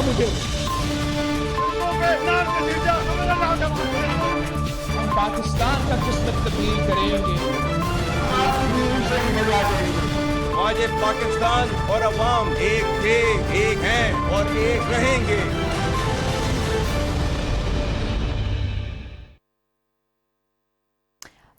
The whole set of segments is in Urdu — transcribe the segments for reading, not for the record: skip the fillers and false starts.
مجھے. ہم پاکستان کا قسمت تبدیل کریں گے. آج ایک پاکستان اور عوام ایک تھے، ایک ہیں اور ایک رہیں گے.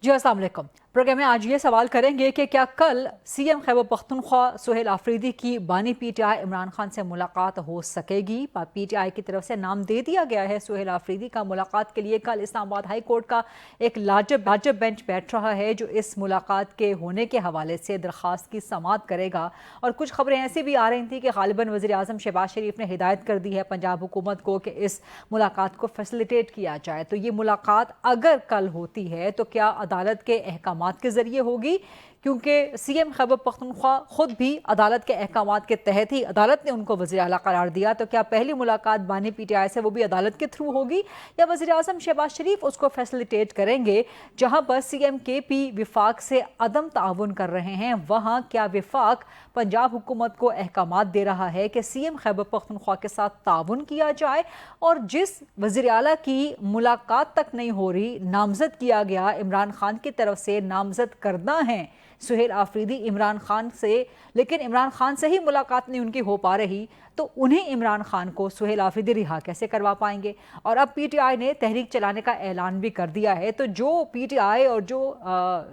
جی السلام علیکم. پروگرام میں آج یہ سوال کریں گے کہ کیا کل سی ایم خیبر پختونخوا سہیل آفریدی کی بانی P T I Imran Khan سے ملاقات ہو سکے گی؟ پی ٹی آئی کی طرف سے نام دے دیا گیا ہے سہیل آفریدی کا. ملاقات کے لیے کل اسلام آباد ہائی کورٹ کا ایک لاجب بینچ بیٹھ رہا ہے جو اس ملاقات کے ہونے کے حوالے سے درخواست کی سماعت کرے گا. اور کچھ خبریں ایسی بھی آ رہی تھیں کہ غالباً وزیر اعظم شہباز شریف نے ہدایت کر دی ہے پنجاب حکومت کو کہ اس ملاقات کو فیسیلیٹیٹ کیا جائے. تو یہ ملاقات اگر کل ہوتی ہے تو کیا عدالت کے احکامات کے ذریعے ہوگی؟ کیونکہ سی ایم خیبر پختونخوا خود بھی عدالت کے احکامات کے تحت ہی عدالت نے ان کو وزیر اعلیٰ قرار دیا. تو کیا پہلی ملاقات بانی پی ٹی آئی سے وہ بھی عدالت کے تھرو ہوگی یا وزیر اعظم شہباز شریف اس کو فیسیلیٹیٹ کریں گے؟ جہاں پر سی ایم کے پی وفاق سے عدم تعاون کر رہے ہیں وہاں کیا وفاق پنجاب حکومت کو احکامات دے رہا ہے کہ سی ایم خیبر پختونخوا کے ساتھ تعاون کیا جائے؟ اور جس وزیر اعلیٰ کی ملاقات تک نہیں ہو رہی، نامزد کیا گیا عمران خان کی طرف سے نامزد کرنا ہے سہیل آفریدی عمران خان سے، لیکن عمران خان سے ہی ملاقات نہیں ان کی ہو پا رہی، تو انہیں عمران خان کو سہیل آفریدی رہا کیسے کروا پائیں گے؟ اور اب پی ٹی آئی نے تحریک چلانے کا اعلان بھی کر دیا ہے. تو جو پی ٹی آئی اور جو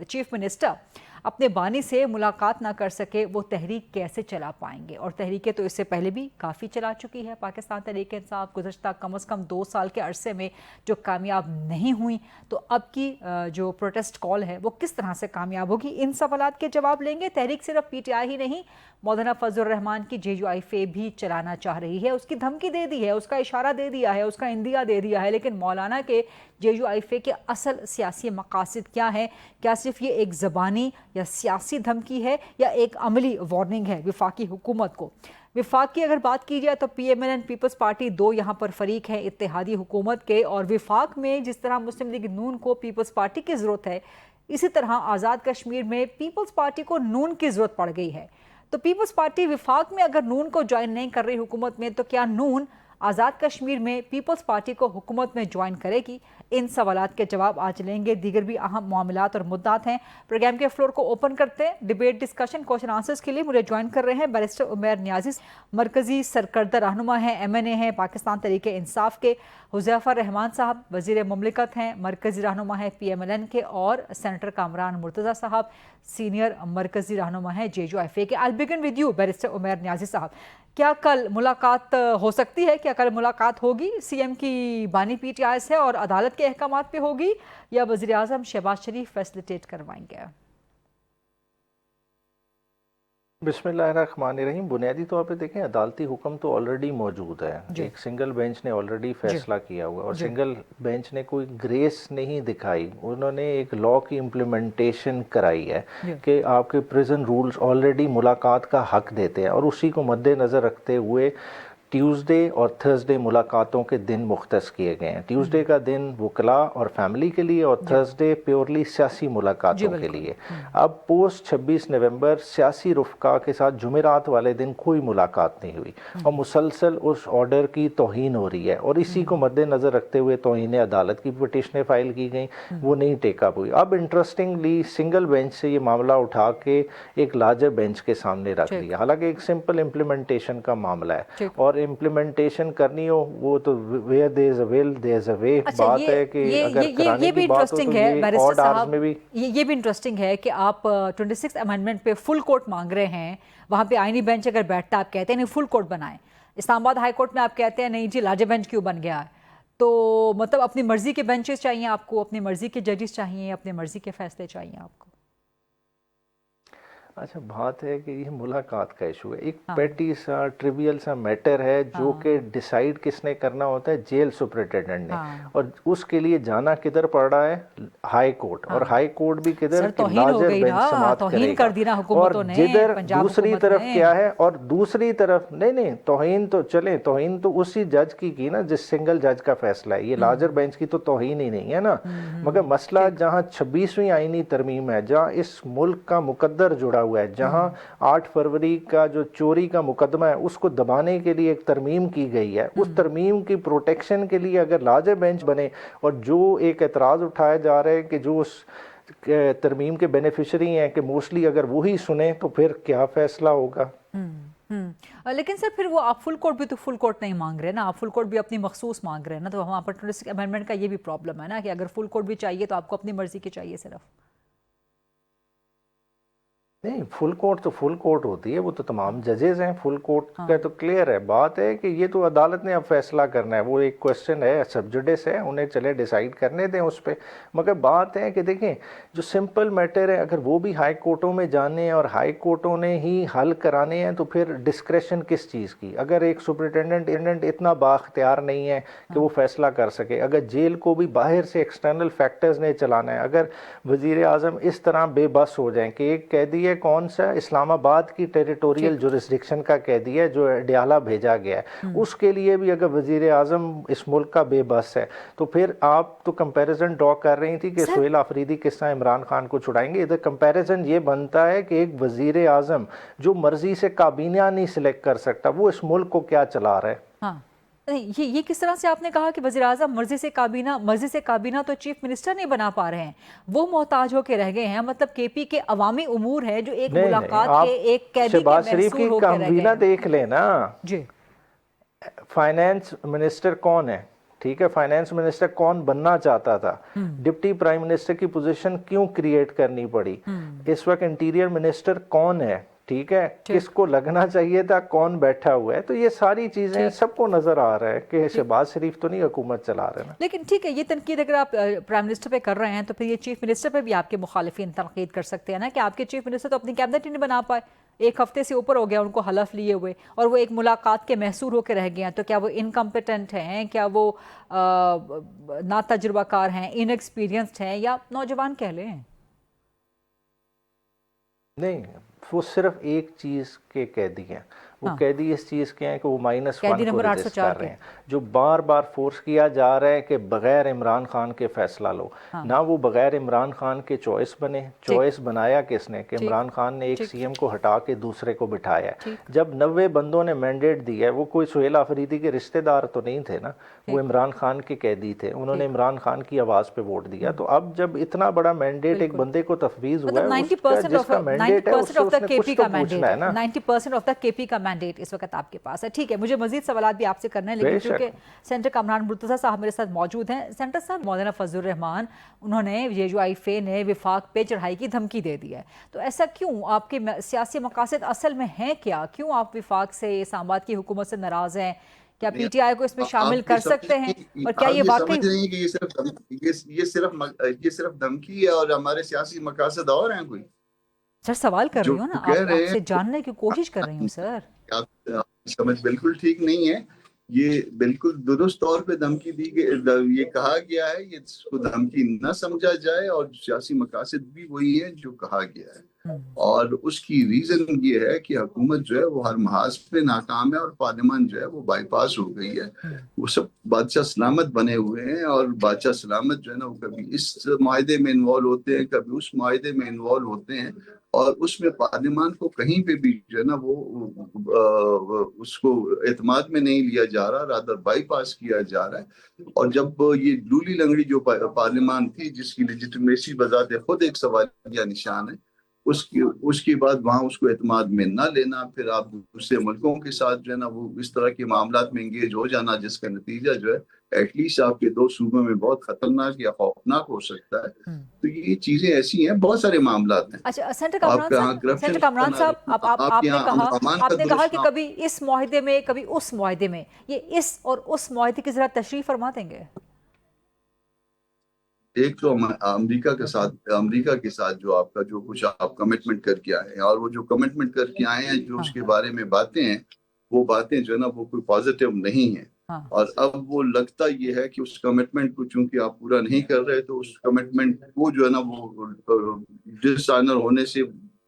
چیف منسٹر اپنے بانی سے ملاقات نہ کر سکے وہ تحریک کیسے چلا پائیں گے؟ اور تحریکیں تو اس سے پہلے بھی کافی چلا چکی ہے. پاکستان تحریک انصاف گزشتہ کم از کم 2 سال کے عرصے میں جو کامیاب نہیں ہوئی، تو اب کی جو پروٹیسٹ کال ہے وہ کس طرح سے کامیاب ہوگی؟ ان سوالات کے جواب لیں گے. تحریک صرف پی ٹی آئی ہی نہیں، مولانا فضل الرحمان کی جے یو آئی فے بھی چلانا چاہ رہی ہے. اس کی دھمکی دے دی ہے، اس کا اشارہ دے دیا ہے، اس کا اندیا دے دیا ہے، لیکن مولانا کے جے یو آئی فے کے اصل سیاسی مقاصد کیا ہیں؟ کیا صرف یہ ایک زبانی یا سیاسی دھمکی ہے یا ایک عملی وارننگ ہے وفاقی حکومت کو؟ وفاق کی اگر بات کی جائے تو PML and Peoples Party دو یہاں پر فریق ہیں اتحادی حکومت کے، اور وفاق میں جس طرح مسلم لیگ نون کو پیپلز پارٹی کی ضرورت ہے، اسی طرح آزاد کشمیر میں پیپلز پارٹی کو نون کی ضرورت پڑ گئی ہے. تو پیپلز پارٹی وفاق میں اگر نون کو جوائن نہیں کر رہی حکومت میں، تو کیا نون آزاد کشمیر میں پیپلز پارٹی کو حکومت میں جوائن کرے گی؟ ان سوالات کے جواب آج لیں گے. دیگر بھی اہم معاملات اور مدعات ہیں. پروگرام کے فلور کو اوپن کرتے ہیں. ڈیبیٹ ڈسکشن کوشچن آنسرز کے لیے مجھے جوائن کر رہے ہیں بیرسٹر عمیر نیازی، مرکزی سرکردہ رہنما ہیں ایم این اے ہیں پاکستان تحریک انصاف کے. حذیفہ رحمان صاحب وزیر مملکت ہیں، مرکزی رہنما ہیں پی ایم ایل این کے. اور سینیٹر کامران مرتضیٰ صاحب سینئر مرکزی رہنما ہیں جے یو ایف اے کے. I'll begin with you barrister Umair Niazi Sahab. کیا کل ملاقات ہو سکتی ہے؟ کیا کل ملاقات ہوگی سی ایم کی بانی پی ٹی آئی سے اور عدالت کے احکامات پہ ہوگی، یا وزیر اعظم شہباز شریف فیسیلیٹیٹ کروائیں گے؟ بسم اللہ الرحمن الرحیم. بنیادی طور پہ دیکھیں عدالتی حکم تو آلریڈی موجود ہے. ایک سنگل بینچ نے آلریڈی فیصلہ کیا ہوا، اور سنگل بینچ نے کوئی گریس نہیں دکھائی. انہوں نے ایک لا کی امپلیمنٹیشن کرائی ہے کہ آپ کے پریزن رولز آلریڈی ملاقات کا حق دیتے ہیں، اور اسی کو مد نظر رکھتے ہوئے ٹیوزڈے اور تھرسڈے ملاقاتوں کے دن مختص کیے گئے ہیں. ٹیوزڈے کا دن وکلاء اور فیملی کے لیے، اور تھرسڈے پیورلی سیاسی ملاقاتوں کے لیے. اب پوسٹ 26 نومبر سیاسی رفقا کے ساتھ جمعرات والے دن کوئی ملاقات نہیں ہوئی، اور مسلسل اس آرڈر کی توہین ہو رہی ہے، اور اسی کو مد نظر رکھتے ہوئے توہین عدالت کی پٹیشنیں فائل کی گئیں، وہ نہیں ٹیک اپ ہوئی. اب انٹرسٹنگلی سنگل بینچ سے یہ معاملہ اٹھا کے ایک لارجر بینچ کے سامنے رکھ دیا. حالانکہ ایک سمپل امپلیمنٹیشن کا معاملہ ہے، اور امپلیمنٹیشن کرنی ہو وہ تو where there is a will there is a way. بات ہے کہ اگر کرانے کی بات ہو تو یہ آڈ آرز میں بھی یہ بھی انٹرسٹنگ ہے کہ آپ 26 امینڈمنٹ پہ فل کورٹ مانگ رہے ہیں. وہاں پہ آئینی بینچ اگر بیٹھتا آپ کہتے ہیں نہیں فل کورٹ بنائیں. اسلام آباد ہائی کورٹ میں آپ کہتے ہیں نہیں جی لارجر بینچ کیوں بن گیا ہے؟ تو مطلب اپنی مرضی کے بینچز چاہیے آپ کو، اپنی مرضی کے ججز چاہیے، اپنی مرضی کے فیصلے چاہیے آپ کو. اچھا بات ہے کہ یہ ملاقات کا ایشو ہے، ایک پیٹی سا ٹریویل سا میٹر ہے جو کہ ڈیسائیڈ کس نے کرنا ہوتا ہے، جیل سپرنٹینڈنٹ نے. اور اس کے لیے جانا کدھر پڑ رہا ہے؟ High court. اور ہائی کورٹ بھی کدھر؟ لارجر بینچ سماعت کرے گا. اور جدھر دوسری طرف کیا ہے، اور دوسری طرف نہیں توہین تو چلیں، توہین تو اسی جج کی نا جس سنگل جج کا فیصلہ ہے. یہ لارجر بینچ کی تو توہین ہی نہیں ہے نا. مگر مسئلہ جہاں 26ویں آئینی ترمیم ہے، جہاں اس ملک کا مقدر جڑا ہوا ہے. جہاں 8 فروری کا جو چوری کا مقدمہ ہے اس کو دبانے کے لیے ایک ترمیم کی گئی ہے, اس ترمیم کی پروٹیکشن کے لیے اگر لارجر بینچ بنے اور جو ایک اعتراض اٹھایا جا رہا ہے کہ جو اس ترمیم کے بینیفیشری ہیں کہ موسٹلی اگر وہی سنیں تو پھر کیا فیصلہ ہوگا. لیکن سر پھر وہ آپ فل کورٹ بھی تو فل کورٹ نہیں مانگ رہے نا, آپ فل کورٹ بھی اپنی مخصوص مانگ رہے ہیں نا, تو وہاں پر 26 امینڈمنٹ کا یہ بھی پرابلم ہے نا کہ اگر فل کورٹ بھی چاہیے تو آپ کو اپنی مرضی کی چاہیے صرف. نہیں, فل کورٹ تو فل کورٹ ہوتی ہے, وہ تو تمام ججز ہیں, فل کورٹ کا تو کلیئر ہے. بات ہے کہ یہ تو عدالت نے اب فیصلہ کرنا ہے, وہ ایک کوشچن ہے, سب جوڈس ہے, انہیں چلے ڈیسائیڈ کرنے دیں اس پہ. مگر بات ہے کہ دیکھیں جو سمپل میٹر ہے اگر وہ بھی ہائی کورٹوں میں جانے ہیں اور ہائی کورٹوں نے ہی حل کرانے ہیں تو پھر ڈسکریشن کس چیز کی. اگر ایک سپرنٹینڈنٹ اتنا بااختیار نہیں ہے کہ وہ فیصلہ کر سکے, اگر جیل کو بھی باہر سے ایکسٹرنل فیکٹرز نے چلانا ہے, اگر وزیر اعظم اس طرح بے بس ہو جائیں کہ ایک قیدی کون سا اسلام آباد کی ٹیریٹوریل جورسڈکشن کا قیدی ہے جو ڈیالہ بھیجا گیا ہے, اس کے لیے بھی اگر وزیر اعظم اس ملک کا بے بس ہے تو پھر آپ تو کمپیریزن ڈرا کر رہی تھی کہ سہیل آفریدی کس طرح عمران خان کو چھڑائیں گے. ادھر کمپیریزن یہ بنتا ہے کہ ایک وزیر اعظم جو مرضی سے کابینہ نہیں سلیکٹ کر سکتا وہ اس ملک کو کیا چلا رہا ہے. ہاں یہ کس طرح سے آپ نے کہا کہ وزیر اعظم مرضی سے کابینہ تو چیف منسٹر نہیں بنا پا رہے ہیں, وہ محتاج ہو کے رہ گئے ہیں. مطلب کے پی کے عوامی امور ہے جو ایک ملاقات کے ایک قیدی کے شہباز شریف کی کابینہ دیکھ لیں نا. جی, فائنانس منسٹر کون ہے, ٹھیک ہے, فائنانس منسٹر کون بننا چاہتا تھا, ڈپٹی پرائم منسٹر کی پوزیشن کیوں کریٹ کرنی پڑی, اس وقت انٹیریئر منسٹر کون ہے, ٹھیک ہے, کس کو لگنا چاہیے تھا, کون بیٹھا ہوا ہے. تو یہ ساری چیزیں سب کو نظر آ رہا ہے کہ شہباز شریف تو نہیں حکومت چلا رہے نا. لیکن ٹھیک ہے, یہ تنقید اگر آپ پرائم منسٹر پہ کر رہے ہیں تو پھر یہ چیف منسٹر پہ بھی آپ کے مخالفین تنقید کر سکتے ہیں نا کہ آپ کے چیف منسٹر تو اپنی کیبنٹ ہی نہیں بنا پائے, 1 ہفتے سے اوپر ہو گیا ان کو حلف لیے ہوئے, اور وہ ایک ملاقات کے محصور ہو کے رہ گئے ہیں. تو کیا وہ انکمپیٹنٹ ہیں, کیا وہ نا تجربہ کار ہیں, ان ایکسپیرینسڈ ہیں, یا نوجوان کہہ لیں؟ نہیں, وہ صرف ایک چیز کے قیدی ہیں. وہ قیدی اس چیز کے ہیں کہ وہ -1 کو ریزسٹ کر رہے ہیں, جو بار بار فورس کیا جا رہا ہے کہ بغیر عمران خان کے فیصلہ لو. نہ وہ بغیر عمران خان کے چوائس بنے, چوائس بنایا کس نے کہ عمران خان نے ایک سی ایم کو ہٹا کے دوسرے کو بٹھایا ہے. جب 90 بندوں نے مینڈیٹ دیا ہے, وہ کوئی سہیل آفریدی کے رشتہ دار تو نہیں تھے نا, وہ عمران خان کے قیدی تھے, انہوں نے عمران خان کی آواز پہ ووٹ دیا. تو اب جب اتنا بڑا مینڈیٹ ایک بندے کو تفویض ہوا ہے, جس کا مینڈیٹ ہے اس نے کچھ تو پوچھنا ہے نا. 90% آف دا کے پی کا مینڈیٹ اس وقت آپ کے پاس ہے. ٹھیک ہے, مجھے مزید سوالات بھی آپ سے کرنا ہے, لیکن چونکہ سینٹر کامران مرتضیٰ صاحب میرے ساتھ موجود ہیں. سینٹر صاحب, مولانا فضل الرحمان انہوں نے یہ جو IFA نے وفاق پہ چڑھائی کی دھمکی دے دی ہے, تو ایسا کیوں؟ آپ کے سیاسی مقاصد اصل میں ہیں کیا؟ کیوں آپ وفاق سے, اسلام آباد کی حکومت سے ناراض ہیں؟ کیا پی ٹی آئی کو اس میں شامل کر سکتے ہیں؟ اور کیا یہ واقعی یہ صرف دھمکی ہے اور ہمارے سیاسی مقاصد اور ہیں کوئی؟ سر سوال کر رہی ہوں نا, آپ سے جاننے کی کوشش کر رہی ہوں سر. سمجھ بالکل ٹھیک نہیں ہے, یہ بالکل درست طور پہ دھمکی دی گئی, یہ کہا گیا ہے, یہ اس کو دھمکی نہ سمجھا جائے, اور سیاسی مقاصد بھی وہی ہے جو کہا گیا ہے. اور اس کی ریزن یہ ہے کہ حکومت جو ہے وہ ہر محاذ پہ ناکام ہے, اور پارلیمان جو ہے وہ بائی پاس ہو گئی ہے. وہ سب بادشاہ سلامت بنے ہوئے ہیں, اور بادشاہ سلامت جو ہے نا وہ کبھی اس معاہدے میں انوالو ہوتے ہیں, کبھی اس معاہدے میں انوالو ہوتے ہیں, اور اس میں پارلیمان کو کہیں پہ بھی جو ہے نا وہ اس کو اعتماد میں نہیں لیا جا رہا, رادر بائی پاس کیا جا رہا ہے. اور جب یہ لولی لنگڑی جو پارلیمان تھی, جس کی لیجیٹمیسی بذات خود ایک سوالیہ نشان ہے, اس کے بعد وہاں اس کو اعتماد میں نہ لینا, پھر آپ دوسرے ملکوں کے ساتھ جو ہے نا وہ اس طرح کے معاملات میں انگیج ہو جانا, جس کا نتیجہ جو ہے ایٹ لیسٹ آپ کے 2 صوبوں میں بہت خطرناک یا خوفناک ہو سکتا ہے. تو یہ چیزیں ایسی ہیں, بہت سارے معاملات ہیں. اچھا سینٹر کامران صاحب, آپ نے کہا کہ کبھی اس معاہدے میں کبھی اس معاہدے میں, یہ اس اور اس معاہدے کی ذرا تشریح فرما دیں گے؟ ایک تو امریکہ کے ساتھ جو آپ کا جو کچھ آپ کمٹمنٹ کر کے آئے ہیں, اور وہ جو کمٹمنٹ کر کے آئے ہیں جو اس کے بارے میں باتیں ہیں, وہ باتیں جو ہے نا وہ کوئی پازیٹیو نہیں ہیں. اور اب وہ لگتا یہ ہے کہ اس کمٹمنٹ کو چونکہ آپ پورا نہیں کر رہے, تو اس کمٹمنٹ کو جو ہے نا وہ ڈس آنر ہونے سے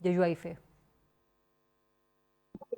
JUIF?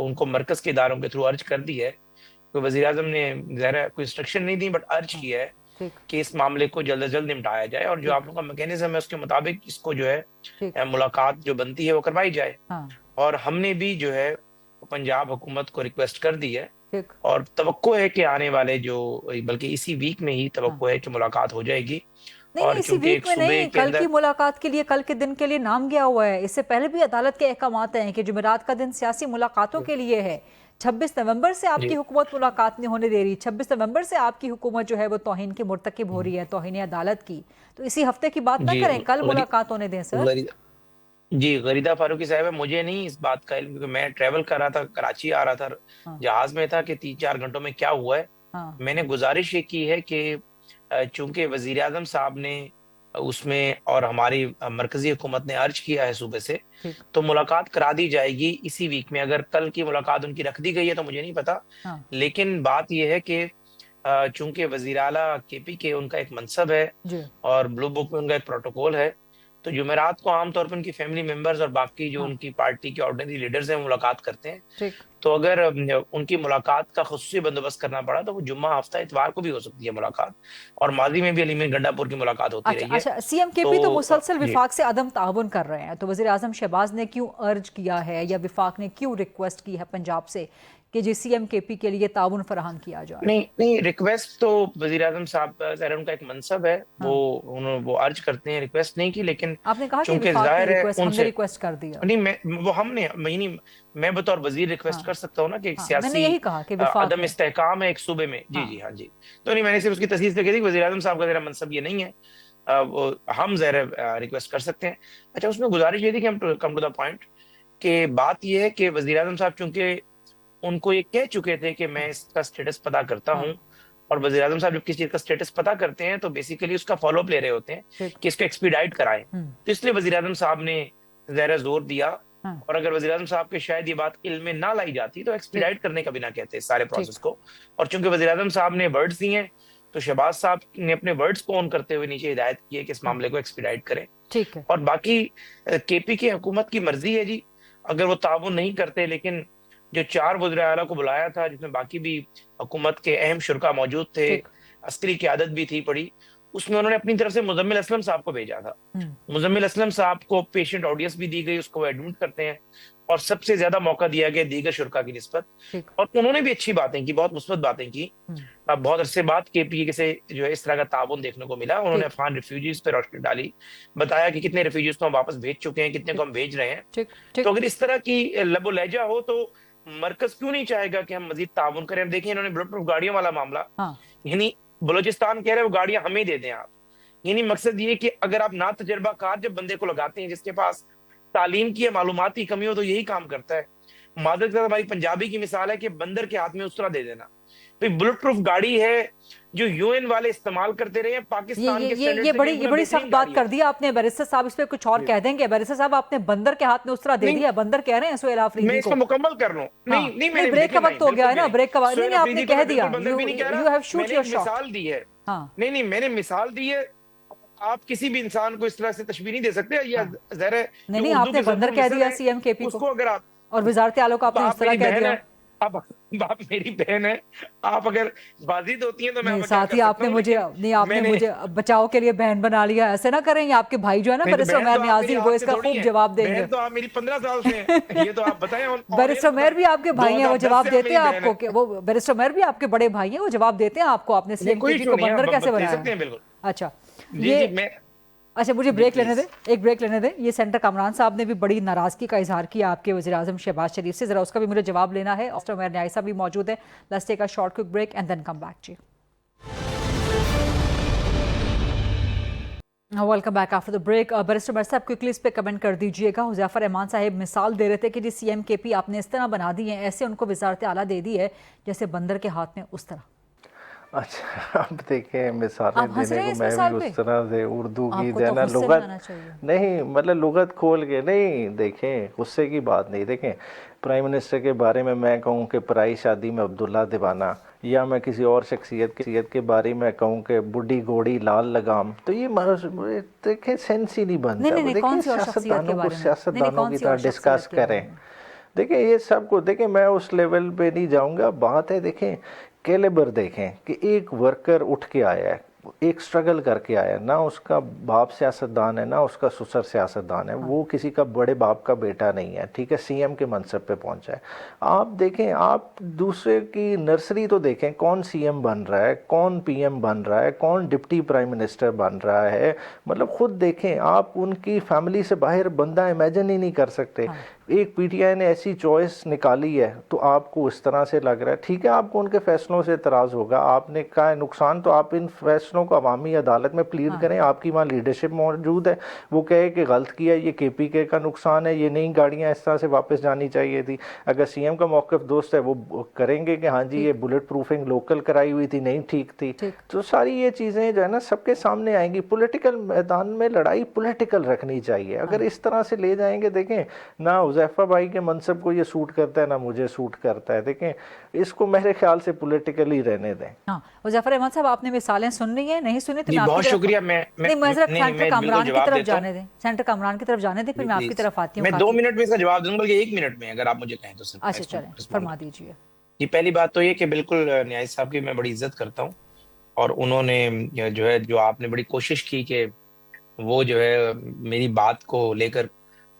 ان کو مرکز کے اداروں کے تھرو عرض کر دی ہے. تو وزیر اعظم نے ظاہر ہے کوئی انسٹرکشن نہیں دی بٹ عرض کیا ہے کہ اس معاملے کو جلد از جلد نمٹایا جائے, اور جو آپ لوگوں کا میکینزم ہے اس کے مطابق اس کو جو ہے ملاقات جو بنتی ہے وہ کروائی جائے. اور ہم نے بھی جو ہے پنجاب حکومت کو ریکویسٹ کر دی ہے, اور توقع ہے کہ آنے والے جو بلکہ اسی ویک میں ہی توقع ہے کہ ملاقات ہو جائے گی. نہیں اسی ویک میں نہیں, کل کی ملاقات کے لیے, کل کے دن کے لیے نام گیا ہوا ہے. اس سے پہلے بھی عدالت کے احکامات ہیں کہ جمعرات کا دن سیاسی ملاقاتوں کے لیے ہے. 26 نومبر سے آپ کی حکومت ملاقات نہیں ہونے دے رہی. 26 نومبر سے آپ کی حکومت جو ہے وہ توہین کی مرتکب ہو رہی ہے, توہین عدالت کی. تو اسی ہفتے کی بات نہ کریں, کل ملاقات ہونے دیں سر. جی غریدہ فاروقی صاحب, مجھے نہیں اس بات کا علم, کیونکہ میں ٹریول کر رہا تھا, کراچی آ رہا تھا, جہاز میں تھا کہ 3-4 گھنٹوں میں کیا ہوا ہے. میں نے گزارش یہ کی ہے کہ چونکہ وزیر اعظم صاحب نے اس میں اور ہماری مرکزی حکومت نے عرض کیا ہے صوبے سے, تو ملاقات کرا دی جائے گی اسی ویک میں. اگر کل کی ملاقات ان کی رکھ دی گئی ہے تو مجھے نہیں پتا, لیکن بات یہ ہے کہ چونکہ وزیر اعلیٰ کے پی کے ان کا ایک منصب ہے اور بلو بک میں ان کا ایک پروٹوکول ہے, تو جمعرات کو عام طور پر ان کی فیملی ممبرز اور باقی جو ان کی پارٹی کے آرڈنری لیڈرز ہیں ملاقات کرتے ہیں. تو اگر ان کی ملاقات کا خصوصی بندوبست کرنا پڑا تو وہ جمعہ ہفتہ اتوار کو بھی ہو سکتی ہے ملاقات, اور ماضی میں بھی علی میر گنڈا پور کی ملاقات ہوتی رہی ہے. اچھا, سی ایم کے پی تو مسلسل وفاق سے عدم تعاون کر رہے ہیں, تو وزیر اعظم شہباز نے کیوں عرض کیا ہے یا وفاق نے کیوں ریکویسٹ کی ہے پنجاب سے کہ جی سی ایم کے پی کے لیے تعاون فراہم کیا جائے؟ نہیں ریکویسٹ تو وزیر اعظم صاحب ظاہر ان کا ایک منصب ہے, وہ عرض کرتے ہیں, ریکویسٹ نہیں کی. لیکن آپ نے کہا کہ وفاق نے ہم نے ریکویسٹ کر دیا. نہیں, میں بطور وزیر ریکویسٹ کر سکتا ہوں نا کہ ایک سیاسی عدم استحکام ہے ایک صوبے میں. جی ہاں جی, تو نہیں, میں نے صرف اس کی تصدیق کی تھی. وزیر اعظم صاحب کا ذرا منصب یہ نہیں ہے, ہم ذرا ریکویسٹ کر سکتے ہیں. اچھا, اس میں گزارش یہ تھی کہ ہم کم ٹو دا پوائنٹ, کہ بات یہ ہے کہ وزیر اعظم صاحب چونکہ ان کو یہ کہہ چکے تھے کہ میں اس کا سٹیٹس پتا کرتا ہوں, اور وزیر اعظم صاحب جب کسی چیز کا سٹیٹس پتا کرتے ہیں تو بیسیکلی اس کا فالو اپ لے رہے ہوتے ہیں کہ اس کو ایکسپیڈائٹ کرائیں. تو اس لیے وزیر اعظم صاحب نے ظاہر زور دیا, اور اگر وزیر اعظم صاحب کے شاید یہ بات علم میں نہ لائی جاتی تو ایکسپیڈائٹ کرنے کا بھی نہ کہتے سارے پروسیس کو. اور چونکہ وزیر اعظم صاحب نے ورڈز دی ہیں تو شہباز صاحب نے اپنے ورڈز کو آن کرتے ہوئے نیچے ہدایت کی ہے کہ اس معاملے کو ایکسپیڈائٹ کریں. اور باقی کے پی کی حکومت کی مرضی ہے جی, اگر وہ تعاون نہیں کرتے. لیکن جو 4 وزیر اعلیٰ کو بلایا تھا جس میں باقی بھی حکومت کے اہم شرکا موجود تھے, عسکری قیادت بھی تھی پڑی, اس میں انہوں نے اپنی طرف سے مزمل اسلم صاحب کو بھیجا تھا. مزمل اسلم صاحب کو پیشنٹ آڈینس بھی دی گئی, اس کو وہ ایڈمٹ کرتے ہیں, اور سب سے زیادہ موقع دیا گیا دیگر شرکا کی نسبت. اور انہوں نے بھی اچھی باتیں کی, بہت مثبت باتیں کی. بہت عرصے بعد کے پی سے جو ہے اس طرح کا تعاون دیکھنے کو ملا. انہوں نے افغان ریفیوجیز پہ روشنی ڈالی, بتایا کہ کتنے ریفیوجیز کو ہم واپس بھیج چکے ہیں, کتنے کو ہم بھیج رہے ہیں. تو اگر اس طرح کی لب و لہجہ ہو تو مرکز کیوں نہیں چاہے گا کہ ہم مزید تعاون کریں. دیکھیں انہوں نے بلٹ پروف گاڑیوں والا معاملہ, یعنی بلوچستان کہہ رہے وہ گاڑیاں ہمیں دے دیں آپ. یعنی مقصد یہ کہ اگر آپ نہ تجربہ کار جب بندے کو لگاتے ہیں جس کے پاس تعلیم کی معلوماتی کمی ہو تو یہی کام کرتا ہے. معذرت ہماری پنجابی کی مثال ہے کہ بندر کے ہاتھ میں اسرا دے دینا. بلٹ پروف گاڑی ہے جو یو این والے استعمال کرتے رہے ہیں پاکستان کے یہ بڑی سخت بات کر دی آپ نے. بیرسٹر صاحب اس پہ کچھ اور کہہ دیں گے. بیرسٹر صاحب آپ نے بندر کے ہاتھ میں اسرا دے دیا, بندر کہہ رہے ہیں سہیل آفریدی کو. میں اس کو مکمل کر لوں. نہیں بریک کا وقت ہو گیا ہے نا, بریک کا وقت. نہیں آپ نے کہہ دیا, you have shoot your shot. مثال دی ہے. نہیں میں نے مثال دی ہے. آپ کسی بھی انسان کو اس طرح سے تشبیہ نہیں دے سکتے. یہ ظاہر ہے نہیں آپ نے بندر کہہ دیا سی ایم کے پی کو, اگر آپ اور وزارت اعلیٰ کو آپ نے اس طرح کہہ دیا. اب آپ میری بہن ہے, آپ اگر بازید ہوتی ہیں تو میں ساتھی آپ نے مجھے بچاؤ کے لیے بہن بنا لیا. ایسے نہ کریں, آپ کے بھائی جو ہے نا بیرسٹر عمیر نیازی, وہ اس کا خوب جواب دیں گے. تو آپ میری 15 سال سے ہیں, یہ تو آپ بتائیں. بیرسٹر عمیر بھی آپ کے بھائی ہیں, وہ جواب دیتے ہیں آپ کو. وہ بیرسٹر عمیر بھی آپ کے بڑے بھائی ہیں, وہ جواب دیتے ہیں آپ کو. آپ نے سی ایم کے پی کو بندر کیسے بنایا؟ اچھا اچھا مجھے بریک لینے دیں, ایک بریک لینے دیں. یہ سینٹر کامران صاحب نے بھی بڑی ناراضگی کا اظہار کیا آپ کے وزیر اعظم شہباز شریف سے, ذرا اس کا بھی مجھے جواب لینا ہے. ڈاکٹر عمیر نیازی صاحب بھی موجود ہے. Let's take a short quick break and then come back. جی welcome back after the break. Barrister Umar Sahab quickly اس پہ کمنٹ کر دیجیے گا. حذیفہ رحمان صاحب مثال دے رہے تھے کہ جی سی ایم کے پی آپ نے اس طرح بنا دی ہیں, ایسے ان کو وزارت اعلیٰ دے دی ہے جیسے بندر کے ہاتھ میں اس طرح. اچھا اب دیکھیں مثالیں دینے کو میں بھی اس طرح سے اردو کی دینا لغت نہیں, مطلب لغت کھول کے نہیں. دیکھیں غصے کی بات نہیں. دیکھیں پرائم منسٹر کے بارے میں کہوں کہ پرائی شادی میں عبداللہ دیوانہ, یا میں کسی اور شخصیت کے بارے میں کہوں کہ بڈھی گھوڑی لال لگام, تو یہ دیکھیں سینس ہی نہیں بنتا. دیکھیں سیاستدانوں کو سیاستدانوں کی طرح ڈسکس کریں. دیکھیں یہ سب کو دیکھیں، میں اس لیول پہ نہیں جاؤں گا، بات ہے دیکھیں کیلیبر دیکھیں کہ ایک ورکر اٹھ کے آیا ہے، ایک سٹرگل کر کے آیا ہے، نہ اس کا باپ سیاستدان ہے نہ اس کا سسر سیاستدان ہے، وہ کسی کا بڑے باپ کا بیٹا نہیں ہے، ٹھیک ہے، سی ایم کے منصب پہ پہنچا ہے۔ آپ دیکھیں، آپ دوسرے کی نرسری تو دیکھیں، کون سی ایم بن رہا ہے، کون پی ایم بن رہا ہے، کون ڈپٹی پرائم منسٹر بن رہا ہے، مطلب خود دیکھیں آپ ان کی فیملی سے باہر بندہ امیجن ہی نہیں کر سکتے۔ ایک پی ٹی آئی نے ایسی چوائس نکالی ہے تو آپ کو اس طرح سے لگ رہا ہے، ٹھیک ہے آپ کو ان کے فیصلوں سے اعتراض ہوگا، آپ نے کہا ہے نقصان، تو آپ ان فیصلوں کو عوامی عدالت میں پلیڈ کریں، آپ کی وہاں لیڈرشپ موجود ہے، وہ کہے کہ غلط کیا، یہ کے پی کے کا نقصان ہے، یہ نئی گاڑیاں اس طرح سے واپس جانی چاہیے تھی۔ اگر سی ایم کا موقف دوست ہے وہ کریں گے کہ ہاں جی یہ بلٹ پروفنگ لوکل کرائی ہوئی تھی نہیں ٹھیک تھی، تو ساری یہ چیزیں جو ہے نا سب کے سامنے آئیں گی۔ پولیٹیکل میدان میں لڑائی پولیٹیکل رکھنی چاہیے، اگر اس طرح سے لے جائیں گے، دیکھیں نہ حذیفہ بھائی کے منصب کو یہ سوٹ کرتا ہے نہ مجھے سوٹ کرتا ہے، دیکھیں اس کو میرے خیال سے پولیٹیکل ہی رہنے دیں۔ ہاں حذیفہ احمد صاحب، آپ نے مثالیں سن لی ہیں، نہیں سنی تو جی میں آپ بہت کی طرف شکریہ، نہیں ذرا سینٹر بالکل کامران کی جواب طرف دیتا ہوں جانے دیں، سینٹر کامران کی طرف جانے دیں، پھر میں آپ کی طرف آتی ہوں۔ میں 2 منٹ میں اس کا جواب دوں گا، بلکہ 1 منٹ میں اگر آپ مجھے کہیں تو صرف اچھا چلیں فرما دیجیے۔ جی پہلی بات تو یہ کہ بالکل نیاز صاحب کی میں بڑی عزت کرتا ہوں، اور انہوں نے جو ہے جو آپ نے بڑی کوشش کی کہ وہ جو ہے میری بات کو لے کر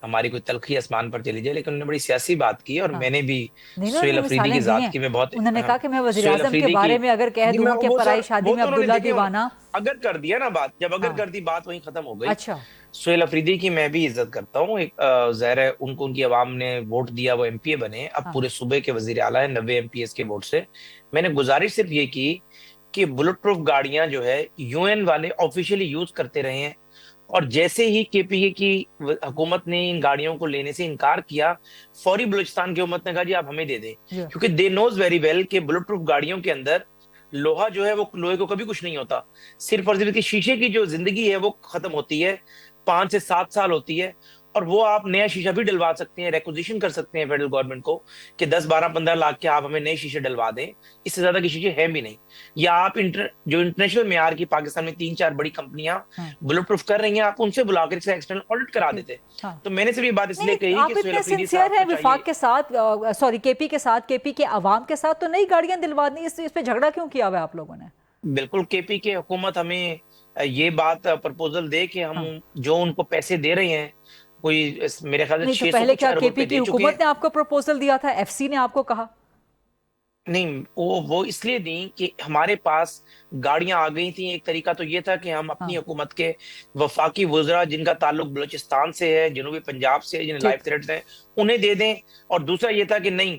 ہماری کوئی تلخی آسمان پر چلی جائے، لیکن انہوں نے بڑی سیاسی بات کی، اور میں نے بھی سہیل افریدی کی ذات کی میں بہت انہوں نے کہا کہ میں وزیر سہیل اعظم کے افریدی بارے کی میں اگر کہہ دوں کہ پرائی شادی میں عبداللہ دیوانہ، اگر کر دیا نا بات، جب اگر کر دی بات وہیں ختم ہو گئی۔ اچھا سہیل افریدی کی میں بھی عزت کرتا ہوں، ایک ظاہر ہے ان کو ان کی عوام نے ووٹ دیا، وہ ایم پی اے بنے، اب پورے صوبے کے وزیر اعلیٰ ہیں 90 ایم پی ایس کے ووٹ سے۔ میں نے گزارش صرف یہ کی کہ بلٹ پروف گاڑیاں جو ہے یو این والے آفیشیلی یوز کرتے رہے ہیں، اور جیسے ہی کے پی اے کی حکومت نے ان گاڑیوں کو لینے سے انکار کیا، فوری بلوچستان کی حکومت نے کہا جی آپ ہمیں دے دیں، کیونکہ دے نوز ویری ویل کہ بلٹ پروف گاڑیوں کے اندر لوہا جو ہے وہ لوہے کو کبھی کچھ نہیں ہوتا، صرف اور صرف شیشے کی جو زندگی ہے وہ ختم ہوتی ہے، 5 سے 7 سال ہوتی ہے، اور وہ آپ نیا شیشہ بھی ڈلوا سکتے ہیں، ریکوزیشن کر سکتے ہیں فیڈرل گورنمنٹ کو کہ 10-12-15 لاکھ کے آپ ہمیں نئے شیشے ڈلوا دیں، اس سے زیادہ کی شیشے ہیں بھی نہیں۔ یا آپ جو انٹرنیشنل معیار کی پاکستان میں 3-4 بڑی کمپنیاں بلٹ پروف کر رہی ہیں، آپ ان سے بلا کر اسے ایکسٹرنل آڈٹ کرا دیتے۔ تو میں نے صرف یہ بات اس لیے کہی کہ سہیل افریدی صاحب ہے وفاق کے ساتھ، سوری کے پی کے ساتھ، کے پی کے عوام کے ساتھ تو نئی گاڑیاں دلوا دیں، اس پہ جھگڑا کیوں کیا ہوا ہے آپ لوگوں نے؟ بالکل کے پی کے حکومت ہمیں یہ بات پرپوزل دے کہ ہم جو ان کو پیسے دے رہے ہیں، کوئی میرے خیال سے 600 پہلے کیا ارب کے روپے پی کی دے چکے حکومت ہیں۔ نے آپ کو پروپوزل دیا تھا، ایف سی نے آپ کو کہا؟ نہیں، وہ اس لیے دیں کہ ہمارے پاس گاڑیاں آ گئی تھیں۔ ایک طریقہ تو یہ تھا کہ ہم اپنی حکومت کے وفاقی وزراء جن کا تعلق بلوچستان سے ہے، جنوبی پنجاب سے، جنہیں لائف تھریٹس ہیں، انہیں دے دیں، اور دوسرا یہ تھا کہ نہیں،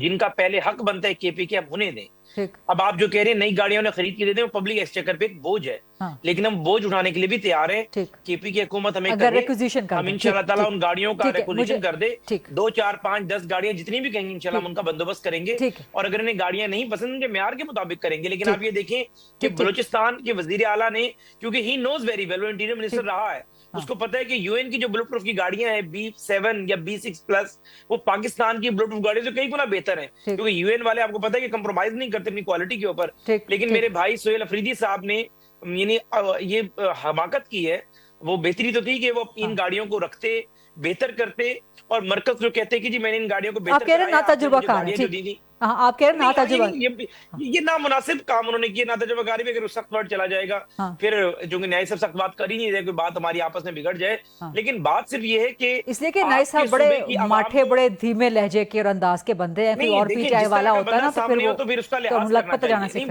جن کا پہلے حق بنتا ہے کے پی کے، ہم انہیں دیں۔ اب آپ جو کہہ رہے ہیں نئی گاڑیوں نے خرید کے دے دیں، وہ پبلک ایکسچیکر پہ ایک بوجھ ہے، لیکن ہم بوجھ اٹھانے کے لیے بھی تیار ہیں۔ کے پی کی حکومت ہمیں کہے، ہم انشاءاللہ تعالیٰ ان گاڑیوں کا ریکوزیشن کر دے، 2 4 5 10 گاڑیاں جتنی بھی کہیں گے انشاءاللہ ہم ان کا بندوبست کریں گے، اور اگر انہیں گاڑیاں نہیں پسند ان کے معیار کے مطابق کریں گے۔ لیکن آپ یہ دیکھیں کہ بلوچستان کے وزیر اعلیٰ نے، کیونکہ ہی نوز ویری ویل، وہ انٹیریئر منسٹر رہا ہے، اس کو پتہ ہے کہ یو این کی جو بلٹ پروف کی گاڑیاں ہیں B7 یا B6+، وہ پاکستان کی بلٹ پروف گاڑیوں سے کئی گنا بہتر ہیں، کیونکہ یو این والے آپ کو پتہ ہے کہ کمپرومائز نہیں کرتے اپنی کوالٹی کے اوپر۔ لیکن میرے بھائی سہیل افریدی صاحب نے یعنی یہ حماقت کی ہے، وہ بہتری تو تھی کہ وہ ان گاڑیوں کو رکھتے، بہتر کرتے، اور مرکز جو کہتے کہ جی میں نے ان گاڑیوں کو بہتر کرایا، آپ نے مجھے گاڑیاں جو دی تھی۔ آپ کہہ رہے ہیں نا تجربہ، یہ نامناسب کام انہوں نے کیا، نا تجربہ کاری میں اگر سخت ورڈ چلا جائے گا، پھر چونکہ نیاز صاحب سخت بات کر ہی نہیں رہے، کوئی بات ہماری آپس میں بگڑ جائے۔ لیکن بات صرف یہ ہے کہ اس لیے کہ نیاز صاحب بڑے ماٹھے، بڑے دھیمے لہجے کے اور انداز کے بندے ہیں، کوئی اور پی ٹی آئی والا ہوتا ہے نا تو پھر اس کا لحاظ کرنا چاہیے،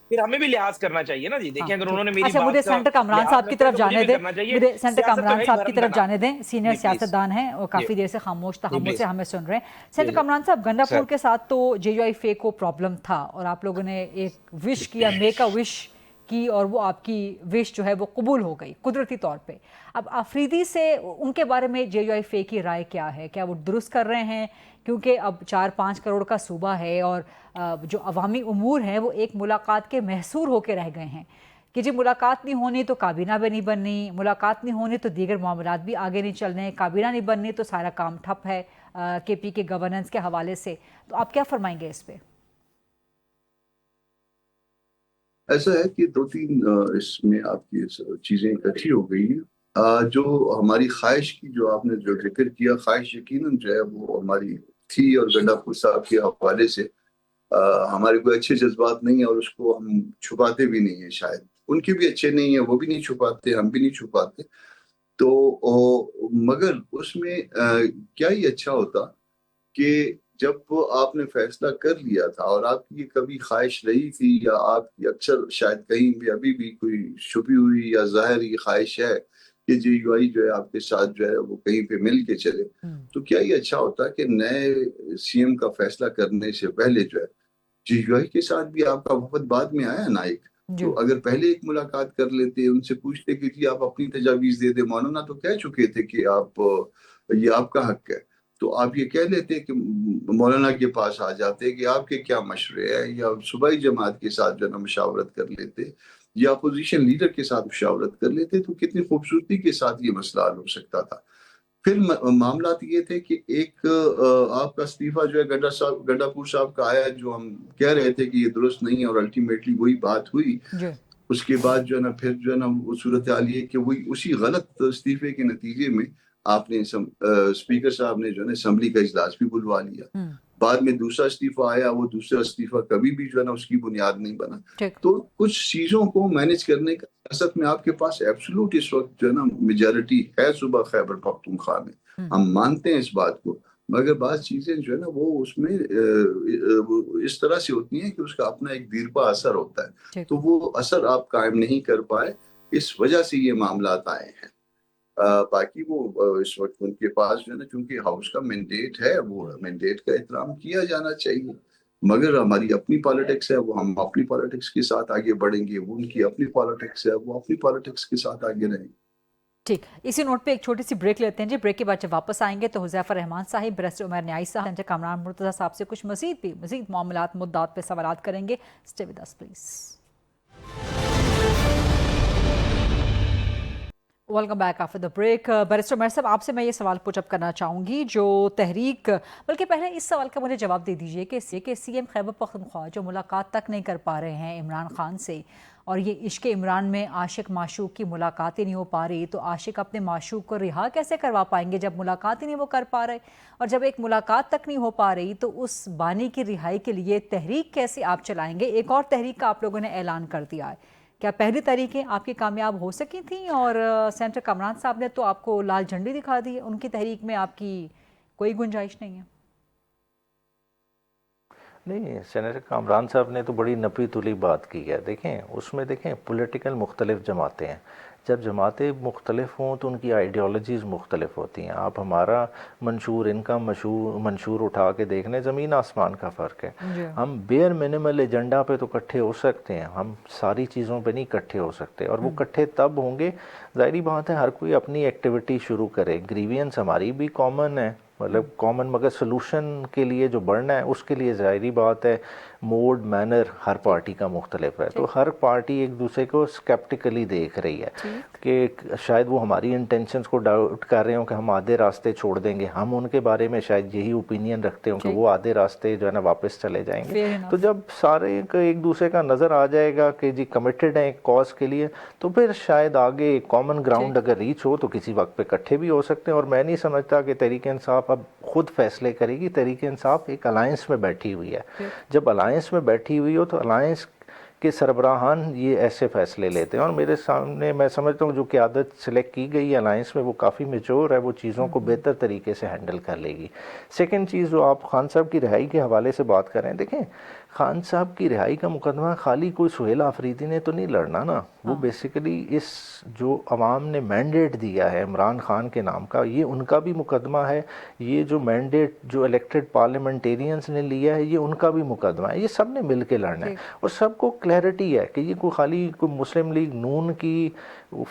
پھر ہمیں بھی لحاظ کرنا چاہیے نا جی۔ دیکھیں اگر انہوں نے میری مجھے سینٹر کامران صاحب کی طرف جانے دیں، مجھے سینٹر کامران صاحب کی طرف جانے دیں، سینئر سیاستدان ہیں اور کافی دیر سے خاموش تحمل سے ہمیں سن رہے ہیں۔ سینٹر کامران صاحب، گنڈا پور کے ساتھ تو جے یو آئی فے کو پرابلم تھا، اور آپ لوگوں نے ایک وش کیا، میک اے وش کی، اور وہ آپ کی وش جو ہے وہ قبول ہو گئی قدرتی طور پہ۔ اب افریدی سے ان کے بارے میں جے یو آئی فے کی رائے کیا ہے؟ کیا وہ درست کر رہے ہیں؟ کیونکہ اب 4-5 کروڑ کا صوبہ ہے، اور جو عوامی امور ہیں وہ ایک ملاقات کے محصور ہو کے رہ گئے ہیں کہ جی ملاقات نہیں ہونی تو کابینہ بھی نہیں بننی، ملاقات نہیں ہونی تو دیگر معاملات بھی آگے نہیں چلنے، کابینہ نہیں بننی تو سارا کام ٹھپ ہے کے پی کے گورننس کے حوالے سے۔ تو آپ کیا فرمائیں گے اس پہ؟ ایسا ہے کہ 2-3 اس میں آپ کی چیزیں اکٹھی ہو گئی ہیں۔ جو ہماری خواہش کی جو آپ نے جو ذکر کیا، خواہش یقیناً جو ہے وہ ہماری تھی، اور گنڈا پور صاحب کے حوالے سے ہمارے کوئی اچھے جذبات نہیں ہیں، اور اس کو ہم چھپاتے بھی نہیں ہیں، شاید ان کے بھی اچھے نہیں ہیں، وہ بھی نہیں چھپاتے، ہم بھی نہیں چھپاتے. تو مگر اس میں کیا ہی اچھا ہوتا کہ جب وہ آپ نے فیصلہ کر لیا تھا، اور آپ کی یہ کبھی خواہش رہی تھی، یا آپ کی اکثر شاید کہیں بھی ابھی بھی کوئی چھپی ہوئی یا ظاہر یہ خواہش ہے کہ جے یو آئی جو ہے آپ کے ساتھ جو ہے وہ کہیں پہ مل کے چلے، تو کیا ہی اچھا ہوتا کہ نئے سی ایم کا فیصلہ کرنے سے پہلے جو ہے جے یو آئی کے ساتھ بھی آپ کا وفد بعد میں آیا نا ایک، تو اگر پہلے ایک ملاقات کر لیتے، ان سے پوچھتے کہ جی آپ اپنی تجاویز دے دیں، مولانا تو کہہ چکے تھے کہ آپ یہ آپ کا حق ہے، تو آپ یہ کہہ لیتے کہ مولانا کے پاس آ جاتے کہ آپ کے کیا مشورے ہیں، یا صوبائی جماعت کے ساتھ جو ہے نا مشاورت کر لیتے، یا اپوزیشن لیڈر کے ساتھ مشاورت کر لیتے، تو کتنی خوبصورتی کے ساتھ یہ مسئلہ حل ہو سکتا تھا. پھر معاملات یہ تھے کہ ایک آپ کا استعفیٰ جو ہے گنڈا پور صاحب کا آیا، جو ہم کہہ رہے تھے کہ یہ درست نہیں ہے، اور الٹیمیٹلی وہی بات ہوئی. اس کے بعد جو ہے نا پھر جو ہے نا وہ صورتحال یہ کہ وہی اسی غلط استعفے کے نتیجے میں آپ نے اسپیکر صاحب نے جو ہے نا اسمبلی کا اجلاس بھی بلوا لیا. بعد میں دوسرا استعفیٰ آیا، وہ دوسرا استعفیٰ کبھی بھی جو ہے نا اس کی بنیاد نہیں بنا. تو کچھ چیزوں کو مینج کرنے کا ریاست میں آپ کے پاس ایبسولوٹ اس وقت جو ہے نا میجارٹی ہے صوبہ خیبر پختونخوا میں، ہم مانتے ہیں اس بات کو، مگر بعض چیزیں جو ہے نا وہ اس میں اس طرح سے ہوتی ہیں کہ اس کا اپنا ایک دیرپا اثر ہوتا ہے، تو وہ اثر آپ قائم نہیں کر پائے، اس وجہ سے یہ معاملات آئے ہیں. باقی وہ اس وقت ان کے پاس جو ہے نا چونکہ ہاؤس کا مینڈیٹ ہے، وہ مینڈیٹ کا احترام کیا جانا چاہیے، مگر ہماری اپنی پالیٹکس ہے، وہ ہم اپنی پالیٹکس کے ساتھ آگے بڑھیں گے، وہ ان کی اپنی پالیٹکس ہے، وہ اپنی پالیٹکس کے ساتھ آگے رہیں گے. ٹھیک، اسی نوٹ پہ ایک چھوٹی سی بریک لیتے ہیں جی. بریک کے بعد جب واپس آئیں گے تو حذیفہ رحمان صاحب، بیرسٹر عمیر نیائی صاحب، سینیٹر کامران مرتضیٰ صاحب سے کچھ مزید معاملات مدعات پہ سوالات کریں گے. Stay with us please. Welcome back after the break. Barrister Umair صاحب، آپ سے میں یہ سوال پوچھ اپ کرنا چاہوں گی، جو تحریک، بلکہ پہلے اس سوال کا مجھے جواب دے دیجئے کہ سی ایم خیبر پختونخوا جو ملاقات تک نہیں کر پا رہے ہیں عمران خان سے، اور یہ عشق عمران میں عاشق معشوق کی ملاقات ہی نہیں ہو پا رہی، تو عاشق اپنے معشوق کو رہا کیسے کروا پائیں گے جب ملاقات ہی نہیں وہ کر پا رہے؟ اور جب ایک ملاقات تک نہیں ہو پا رہی تو اس بانی کی رہائی کے لیے تحریک کیسے آپ چلائیں گے؟ ایک اور تحریک کا آپ لوگوں نے اعلان کر دیا ہے، کیا پہلی تحریکیں آپ کی کامیاب ہو سکی تھیں؟ اور سینیٹر کامران صاحب نے تو آپ کو لال جھنڈی دکھا دی ہے، ان کی تحریک میں آپ کی کوئی گنجائش نہیں ہے؟ نہیں، سینیٹر کامران صاحب نے تو بڑی نپی تلی بات کی ہے. دیکھیں اس میں دیکھیں پولیٹیکل مختلف جماعتیں ہیں، جب جماعتیں مختلف ہوں تو ان کی آئیڈیالوجیز مختلف ہوتی ہیں. آپ ہمارا منشور، ان کا منشور اٹھا کے دیکھ لیں، زمین آسمان کا فرق ہے. ہم بیئر منیمل ایجنڈا پہ تو اکٹھے ہو سکتے ہیں، ہم ساری چیزوں پہ نہیں اکٹھے ہو سکتے، اور وہ اکٹھے تب ہوں گے، ظاہری بات ہے ہر کوئی اپنی ایکٹیویٹی شروع کرے. گریوینس ہماری بھی کامن ہے، مطلب کامن، مگر سلوشن کے لیے جو بڑھنا ہے اس کے لیے ظاہری بات ہے موڈ مینر ہر پارٹی کا مختلف ہے. تو ہر پارٹی ایک دوسرے کو سکیپٹیکلی دیکھ رہی ہے کہ شاید وہ ہماری انٹینشنز کو ڈاؤٹ کر رہے ہوں کہ ہم آدھے راستے چھوڑ دیں گے، ہم ان کے بارے میں شاید یہی اوپینین رکھتے ہوں کہ وہ آدھے راستے جو ہے نا واپس چلے جائیں گے. تو جب سارے ایک دوسرے کا نظر آ جائے گا کہ جی کمیٹڈ ہیں ایک کاز کے لیے، تو پھر شاید آگے کامن گراؤنڈ اگر ریچ ہو تو کسی وقت پہ اکٹھے بھی ہو سکتے ہیں. اور میں نہیں سمجھتا کہ تحریک انصاف اب خود فیصلے کرے گی. تحریک انصاف ایک الائنس میں بیٹھی ہوئی ہے، جب الائنس میں بیٹھی ہوئی ہو تو الائنس کے سربراہان یہ ایسے فیصلے لیتے ہیں، اور میرے سامنے میں سمجھتا ہوں جو قیادت سلیکٹ کی گئی الائنس میں وہ کافی میچور ہے، وہ چیزوں کو بہتر طریقے سے ہینڈل کر لے گی. سیکنڈ چیز، جو آپ خان صاحب کی رہائی کے حوالے سے بات کر رہے ہیں، دیکھیں خان صاحب کی رہائی کا مقدمہ خالی کوئی سہیل آفریدی نے تو نہیں لڑنا نا، وہ بیسیکلی اس جو عوام نے مینڈیٹ دیا ہے عمران خان کے نام کا، یہ ان کا بھی مقدمہ ہے. یہ جو مینڈیٹ جو الیکٹڈ پارلیمنٹیرینز نے لیا ہے یہ ان کا بھی مقدمہ ہے. یہ سب نے مل کے لڑنا ہے، اور سب کو کلیئرٹی ہے کہ یہ کوئی خالی کوئی مسلم لیگ نون کی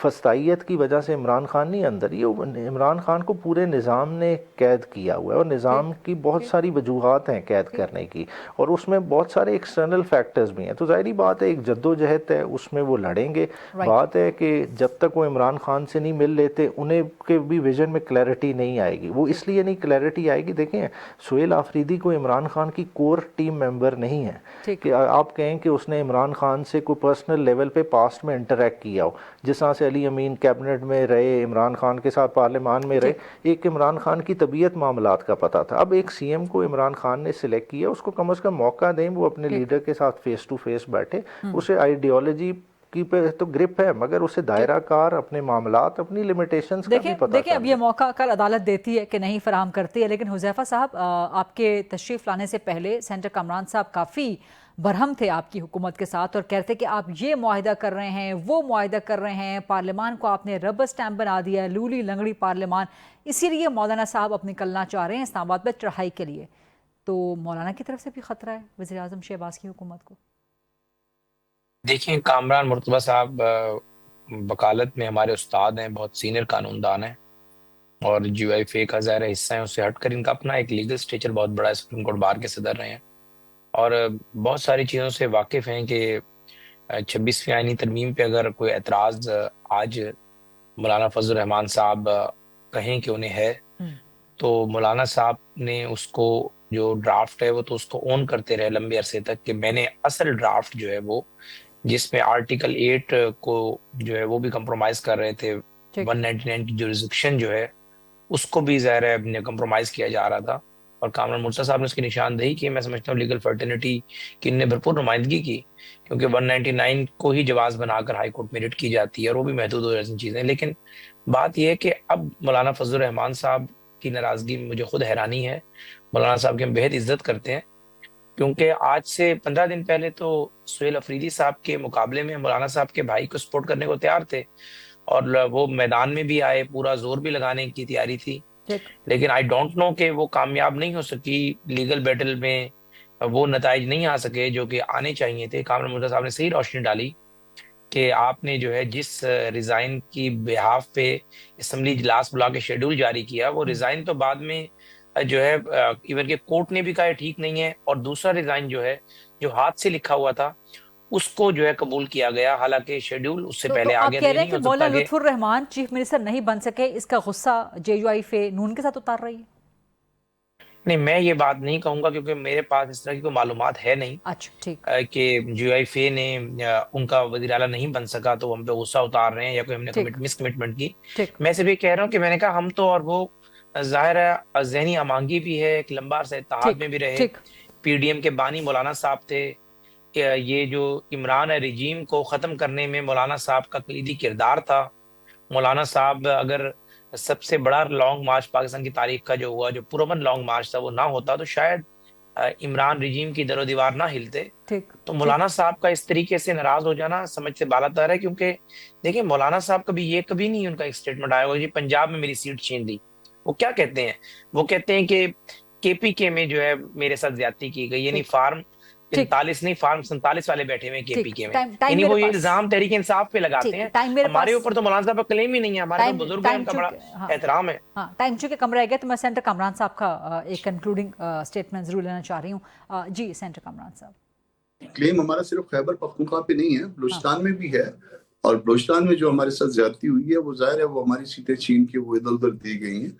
فسطائیت کی وجہ سے عمران خان نہیں اندر، یہ عمران خان کو پورے نظام نے قید کیا ہوا ہے، اور نظام کی بہت ساری وجوہات ہیں قید کرنے کی، اور اس میں بہت سارے ایکسٹرنل فیکٹرز بھی ہیں. تو ظاہری بات ہے ایک جدوجہد ہے, اس میں وہ لڑیں گے. بات ہے کہ جب تک وہ عمران خان سے نہیں مل لیتے انہیں کے بھی ویژن میں کلیئرٹی نہیں آئے گی. وہ اس لیے نہیں کلیئرٹی آئے گی, دیکھیں سہیل آفریدی کو عمران خان کی کور ٹیم ممبر نہیں ہے کہ آپ کہیں کہ اس نے عمران خان سے کوئی پرسنل لیول پہ پاسٹ میں انٹریکٹ کیا ہو. جس طرح سے علی امین کیبنٹ میں رہے, عمران خان کے ساتھ پارلیمان میں رہے, ایک عمران خان کی طبیعت معاملات کا پتہ تھا. اب ایک سی ایم کو عمران خان نے سلیکٹ کیا, اس کو کم از کم موقع دیں, وہ اپنے لیڈر کے ساتھ فیس ٹو فیس بیٹھے. اسے آئیڈیالوجی کی پہ تو گرپ ہے, مگر اسے دائرہ کار, اپنے معاملات, اپنی لمیٹیشنز کا بھی پتہ دیکھیں اب یہ موقع کل عدالت دیتی ہے کہ نہیں فراہم کرتی ہے. لیکن حذیفہ صاحب آپ کے تشریف لانے سے پہلے سینیٹر کامران صاحب کافی برہم تھے آپ کی حکومت کے ساتھ اور کہتے کہ آپ یہ معاہدہ کر رہے ہیں, وہ معاہدہ کر رہے ہیں, پارلیمان کو آپ نے ربر سٹیمپ بنا دیا ہے, لولی لنگڑی پارلیمان. اسی لیے مولانا صاحب اب نکلنا چاہ رہے ہیں اسلام آباد میں چڑھائی کے لیے. تو مولانا کی طرف سے بھی خطرہ ہے وزیر اعظم شہباز کی حکومت کو؟ دیکھیں کامران مرتضیٰ صاحب وکالت میں ہمارے استاد ہیں, بہت سینئر قانون دان ہیں اور جی آئی فے کا ظاہر حصہ ہیں. اس سے ہٹ کر ان کا اپنا ایک لیگل اسٹیچر بہت بڑا ہے, سپریم کورٹ بار کے صدر رہے ہیں اور بہت ساری چیزوں سے واقف ہیں کہ 26ویں آئینی ترمیم پہ اگر کوئی اعتراض آج مولانا فضل الرحمان صاحب کہیں کہ انہیں ہے تو مولانا صاحب نے اس کو جو ڈرافٹ ہے وہ تو اس کو اون کرتے رہے لمبے عرصے تک کہ میں نے اصل ڈرافٹ جو ہے وہ جس میں آرٹیکل 8 کو جو ہے وہ بھی کمپرومائز کر رہے تھے, 199 کی جورسڈکشن جو ہے اس کو بھی ظاہر ہے کمپرومائز کیا جا رہا تھا. اور کامران مرتضیٰ صاحب نے اس کی نشاندہی کی. میں سمجھتا ہوں لیگل فرٹرنیٹی کی ان نے بھرپور نمائندگی کی کیونکہ 199 کو ہی جواز بنا کر ہائی کورٹ میں ریٹ کی جاتی ہے اور وہ بھی محدود ہو جاتی چیزیں. لیکن بات یہ ہے کہ اب مولانا فضل الرحمان صاحب کی ناراضگی میں مجھے خود حیرانی ہے. مولانا صاحب کی ہم بہت عزت کرتے ہیں کیونکہ آج سے 15 دن پہلے تو سہیل آفریدی صاحب کے مقابلے میں مولانا صاحب کے بھائی کو سپورٹ کرنے کو تیار تھے اور وہ میدان میں بھی آئے, پورا زور بھی لگانے کی تیاری تھی. لیکن آئی ڈونٹ نو کہ وہ کامیاب نہیں ہو سکی لیگل بیٹل میں, وہ نتائج نہیں آ سکے جو کہ آنے چاہیے تھے. کامران مرتضیٰ صاحب نے صحیح روشنی ڈالی کہ آپ نے جو ہے جس ریزائن کی بہاف پہ اسمبلی اجلاس بلا کے شیڈول جاری کیا وہ ریزائن تو بعد میں جو ہے ایون کہ کورٹ نے بھی کہا ٹھیک نہیں ہے, اور دوسرا ریزائن جو ہے جو ہاتھ سے لکھا ہوا تھا اس کو جو ہے قبول کیا گیا, حالانکہ شیڈول اس سے پہلے آگے نہیں ہو سکتا. آپ کہہ رہے ہیں کہ مولانا لطف الرحمان چیف منسٹر نہیں بن سکے, اس کا غصہ جے یو آئی فے نون کے ساتھ اتار رہی ہے؟ نہیں, میں یہ بات نہیں کہوں گا کیونکہ میرے پاس اس طرح کی کوئی معلومات ہے نہیں. اچھا ٹھیک, کہ جی آئی فے نے ان کا وزیر اعلیٰ نہیں بن سکا تو ہم پہ غصہ اتار رہے ہیں یا کوئی ہم نے مس کمٹمنٹ کی. میں صرف یہ کہہ رہا ہوں کہ میں نے کہا ہم تو, اور وہ ظاہر ہے ذہنی امانگی بھی ہے, ایک لمبا عرصہ اتحاد میں بھی رہے, پی ڈی ایم کے بانی مولانا صاحب تھے. یہ جو عمران رجیم کو ختم کرنے میں مولانا صاحب کا کلیدی کردار تھا. مولانا صاحب اگر سب سے بڑا لانگ مارچ پاکستان کی تاریخ کا جو ہوا, جو پرامن لانگ مارچ تھا, وہ نہ ہوتا تو شاید عمران رجیم کی در و دیوار نہ ہلتے. تو مولانا صاحب کا اس طریقے سے ناراض ہو جانا سمجھ سے بالاتر ہے, کیونکہ دیکھیں مولانا صاحب کبھی نہیں ان کا ایک اسٹیٹمنٹ آیا ہوا جی پنجاب میں میری سیٹ چھین دی. وہ کیا کہتے ہیں, وہ کہتے ہیں کہ کے پی کے میں جو ہے میرے ساتھ زیادتی کی گئی, یعنی فارم 45 نہیں فارم 47 والے بیٹھے ہوئے کے پی کے میں, یعنی وہ یہ الزام تحریک انصاف پہ لگاتے ہیں. ہمارے اوپر تو مولانا صاحب کا کلیم ہی نہیں ہے, ہمارے تو بزرگ ہیں, ان کا بڑا احترام ہے. ہاں ٹائم چونکہ کم رہ گیا تو میں سینیٹر کامران صاحب کا ایک کنکلوڈنگ اسٹیٹمنٹ ضرور لینا چاہ رہی ہوں. جی سینیٹر کامران صاحب, کلیم ہمارا صرف خیبر پختونخوا پہ نہیں ہے, بلوچستان میں بھی ہے, اور بلوچستان میں جو ہمارے ساتھ زیادتی ہوئی ہے وہ ظاہر ہے وہ ہماری سیٹیں چھین کے وہ ادھر ادھر دی گئی ہیں,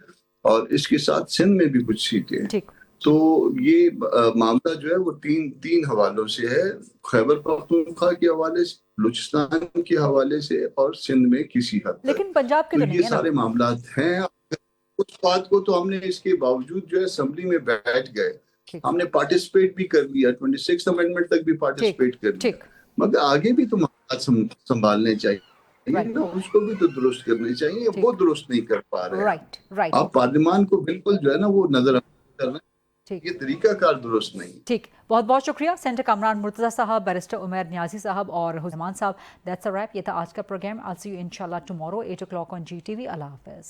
اور اس کے ساتھ سندھ میں بھی کچھ سیٹیں ہیں. تو یہ معاملہ جو ہے وہ تین حوالوں سے ہے, خیبر پختونخوا کے حوالے سے, بلوچستان کے حوالے سے, اور سندھ میں کسی حد تک. لیکن پنجاب کے تو یہ سارے معاملات ہیں. اس بات کو تو ہم نے اس کے باوجود جو ہے اسمبلی میں بیٹھ گئے, ہم نے پارٹیسپیٹ بھی کر لیا, 26 امینڈمنٹ تک بھی پارٹیسپیٹ کر لیا, مگر آگے بھی تو معاملات سنبھالنے چاہیے, اس کو بھی تو درست کرنے چاہیے, وہ درست نہیں کر پا رہے. آپ پارلیمان کو بالکل جو ہے نا وہ نظر انداز کر رہے ہیں, یہ طریقہ کار درست نہیں. ٹھیک, بہت بہت شکریہ سینیٹر کامران مرتضیٰ صاحب, بیرسٹر عمیر نیازی صاحب اور حسمان صاحب. That's a wrap. یہ تھا آج کا programme. I'll see you inshallah tomorrow 8 o'clock on GTV. اللہ حافظ.